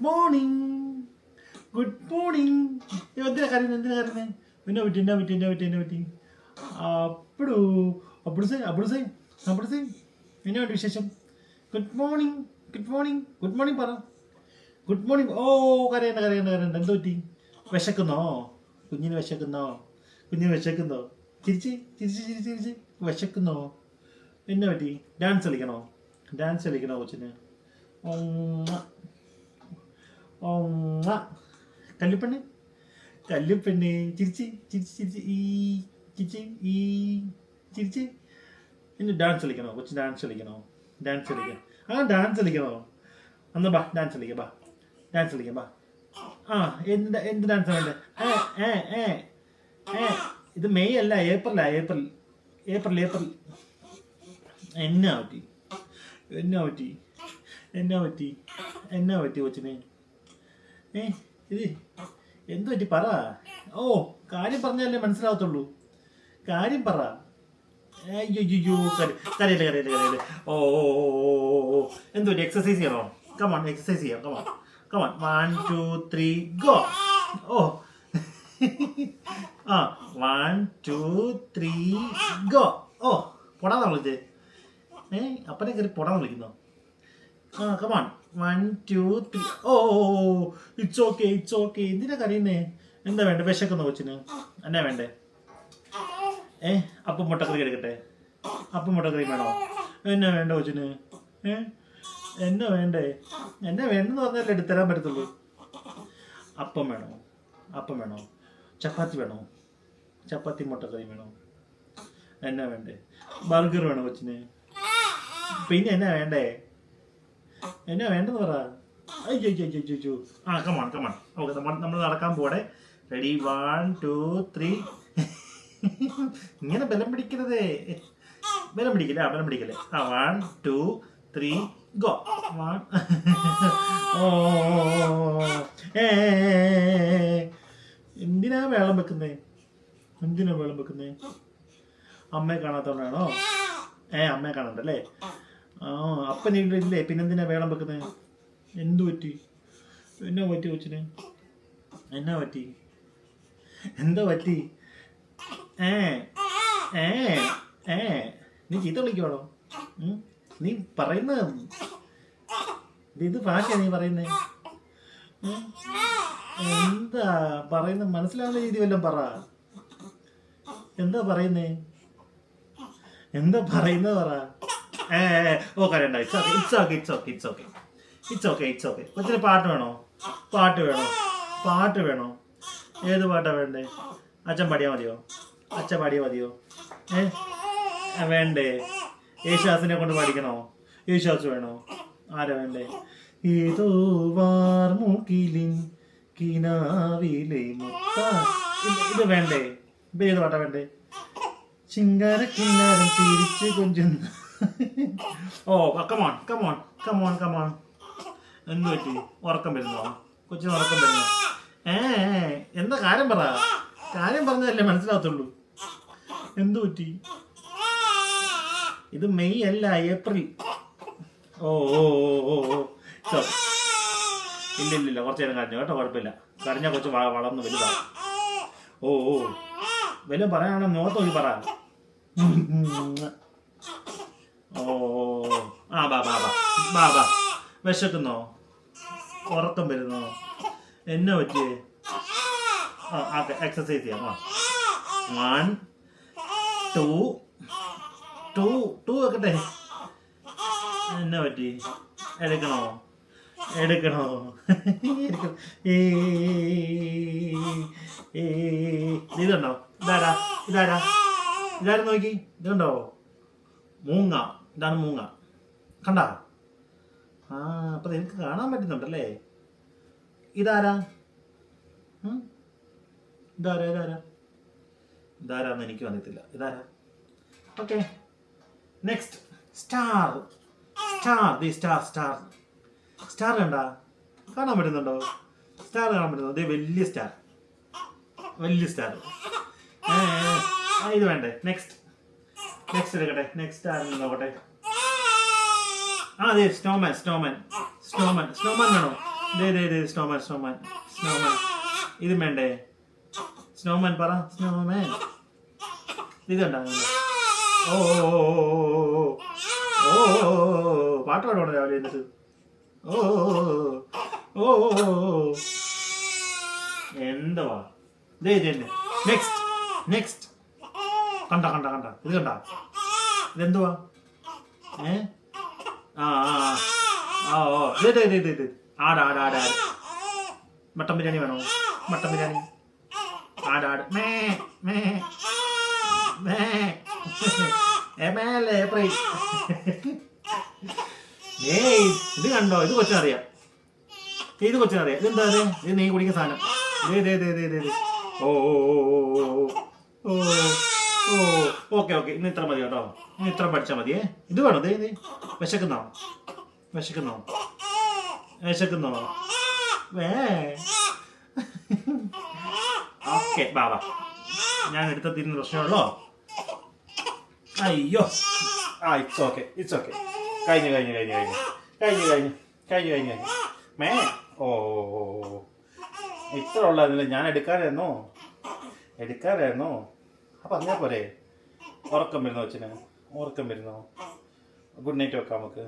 Morning, good morning. എന്തിനാ കരുതുന്നത്? പിന്നെ പറ്റി അപ്പടൂ അప్పుడు സൈ എന്നാ വിശേഷം? ഗുഡ് മോർണിംഗ് പറ. Good morning. ഓ കരയണ്ട. എന്ത് പറ്റി? വിശക്കുന്നോ? കുഞ്ഞിന് വിശക്കുന്നോ? ചിരിച്ച് വിശക്കുന്നോ? എന്നാ പറ്റി? ഡാൻസ് കളിക്കണോ കൊച്ചിന്? കല്ലുപ്പെണ്ണ് ചിരിച്ച് ഇനി ഡാൻസ് കളിക്കണോ? കൊച്ചു ഡാൻസ് കളിക്കണം. ഡാൻസ് കളിക്കണോ? എന്നാ ബാ ഡാൻസ് കളിക്കാം. എന്ത് ഡാൻസ് വേണ്ടേ? ഇത് മെയ് അല്ല, ഏപ്രിൽ. എന്നാ പറ്റി കൊച്ചിന്? ഇത് എന്തു പറ്റി പറ. ഓ കാര്യം പറഞ്ഞാലേ മനസ്സിലാവത്തുള്ളൂ. കാര്യം പറ. അയ്യോ കരയില്ല. ഓ എന്തു പറ്റി? എക്സസൈസ് ചെയ്യണോ? കമോൺ എക്സസൈസ് ചെയ്യാം. Come on 1 2 3 go. ഓ 1 2 3 ഗോ. ഓ പൊടാന്നാ വിളിച്ചേ? അപ്പനെ കയറി പൊടാന്ന് വിളിക്കുന്നോ? കമോൺ 1 2 3. ഓ ഇറ്റ്സ് ഓക്കെ. എന്തിനാ കരയുന്നേ? എന്താ വേണ്ടേ? വിശക്കുന്നോ കൊച്ചിന്? എന്നാ വേണ്ടേ? അപ്പം മുട്ടക്കറി എടുക്കട്ടെ? മുട്ടക്കറി വേണോ? എന്നാ വേണ്ട കൊച്ചിന്? എന്നാ വേണ്ടെന്ന് പറഞ്ഞാലേ എടുത്തരാൻ പറ്റത്തുള്ളൂ. അപ്പം വേണോ? ചപ്പാത്തി വേണോ? ചപ്പാത്തി മുട്ടക്കറി വേണോ? എന്നാ വേണ്ടേ? ബർഗർ വേണോ കൊച്ചിന്? പിന്നെ എന്നാ വേണ്ടെന്ന് പറ. അയ്യോ. കമാൺ. ഓക്കെ, നമ്മൾ നടക്കാൻ പോടെ. റെഡി 1 2 3. ഇങ്ങനെ ബലം പിടിക്കരുതേ. ബലം പിടിക്കല്ലേ. 1 2 3 ഗോ. എന്തിനാ വേളം വെക്കുന്നേ? അമ്മയെ കാണാത്തോണ്ടാണോ? അമ്മയെ കാണണ്ടല്ലേ? അപ്പൻ ഇല്ലേ? പിന്നെന്തിനാ വേളം വെക്കുന്നേ? എന്തു പറ്റി? എന്നാ പറ്റി കൊച്ചിന്? എന്താ പറ്റി? നീ ചീത്ത വിളിക്കുവാണോ? നീ പറയുന്ന ഇത് ഭാഷയാ നീ പറയുന്നേ? എന്താ പറയുന്ന? മനസ്സിലാവുന്ന രീതി വല്ലതും പറ. എന്താ പറയുന്നേ പറ. ഓ കരണ്ട. It's okay. കൊച്ചിന് പാട്ട് വേണോ? പാട്ട് വേണോ? ഏത് പാട്ടാ വേണ്ടേ? അച്ഛൻ പാടിയാ മതിയോ? വേണ്ടേ? യേശുദാസിനെ കൊണ്ട് പാടിക്കണോ? യേശുദാസ് വേണോ? ആരാ വേണ്ടേ? ഏതോ വാർമുകിലിൻ കിനാവിലെ മുത്ത. ഇത് വേണ്ടേ? ഇപ്പൊ ഏത് പാട്ടാ വേണ്ടേ? ചിങ്കാര കിന്നാരം തിരിച്ചു കൊഞ്ചുന്ന. ഓ കമോൺ. എന്തു പറ്റി? ഉറക്കം വരുന്നോ? കൊച്ചിന് ഉറക്കം വരുന്നോ? എന്താ കാര്യം പറ. കാര്യം പറഞ്ഞതല്ലേ മനസ്സിലാവത്തുള്ളൂ. എന്തു പറ്റി? ഇത് മെയ് അല്ല, ഏപ്രിൽ. ഓ ഇല്ല കുറച്ചു നേരം കരഞ്ഞു കേട്ടോ. കുഴപ്പമില്ല. കരഞ്ഞ കൊച്ചു വളർന്നു വലുതാ. ഓ വല്ലതും പറയാനാണോ? നോത്ത് നോക്കി പറ. ബാ. വിശക്കുന്നോ? ഉറക്കം വരുന്നോ? എന്നാ പറ്റിയേ? എക്സസൈസ് ചെയ്യാം. 1 2 വെക്കട്ടെ. എന്നാ പറ്റി? എടുക്കണോ? ഇതുണ്ടോ? ഇതാരാ നോക്കി? ഇതുണ്ടോ? ഇതാണ് മൂങ്ങ. കണ്ട? അപ്പൊ നിനക്ക് കാണാൻ പറ്റുന്നുണ്ടല്ലേ? ഇതാരാന്ന് എനിക്ക് അറിയത്തില്ല. ഇതാരാ? Okay, next. സ്റ്റാർ കണ്ടാ? കാണാൻ പറ്റുന്നുണ്ടോ? സ്റ്റാർ കാണാൻ പറ്റുന്നു. അതേ വലിയ സ്റ്റാർ. ഇത് വേണ്ടേ? നെക്സ്റ്റ് എടുക്കട്ടെ. നെക്സ്റ്റ് ആരെങ്കിലും നോക്കട്ടെ. അതെ, സ്നോമാൻ വേണോ? Snowman snowman snowman. ഇതും വേണ്ടേ? സ്നോമാൻ പറ, സ്നോമാൻ. ഇത് കണ്ട? ഓ ഓ പാട്ട് പാടണം രാവിലെ എന്നിട്ട്. ഓ ഓ എന്തുവാ നെക്സ്റ്റ് നെക്സ്റ്റ്. കണ്ട കണ്ട കണ്ട ഇത് കണ്ട? ഇതെന്തുവാ? ആ ആ ഓ ഇത് ആട് ആട് ആട് ആട്. മട്ടൻ ബിരിയാണി വേണോ? മട്ടൻ ബിരിയാണി. ആട് ആട് മേ മേ മേ മേലെ ഇത് കണ്ടോ? ഇത് കൊച്ചിനറിയാം, ഇത് കൊച്ചിനറിയാം. ഇതെന്താ? ഇത് നെയ്യ് കുടിക്കുന്ന സാധനം. ഓ ഓ ഓ ഓ ഓക്കെ ഓക്കെ. ഇന്ന് ഇത്ര മതി കേട്ടോ, ഇന്ന് ഇത്ര പഠിച്ചാൽ മതിയേ. ഇത് വേണോ? വിശക്കുന്നോ? വിശക്കുന്നോ? വിശക്കുന്നോ? ഓക്കെ ബാബാ, ഞാൻ എടുത്ത തിരിഞ്ഞ പ്രശ്നമുള്ളോ? അയ്യോ ആ ഇറ്റ്സ് ഓക്കെ ഇറ്റ്സ് ഓക്കെ. കഴിഞ്ഞു കഴിഞ്ഞു കഴിഞ്ഞു കഴിഞ്ഞു കഴിഞ്ഞു കഴിഞ്ഞു കഴിഞ്ഞു കഴിഞ്ഞു കഴിഞ്ഞു മേ. ഓ ഇത്ര ഉള്ളതില്ല, ഞാൻ എടുക്കാനായിരുന്നോ? അപ്പം പറഞ്ഞാൽ പോരെ? ഉറക്കം വരുന്നോ? അച്ഛന് ഉറക്കം വരുന്നോ? ഗുഡ് നൈറ്റ് വെക്കാം നമുക്ക്.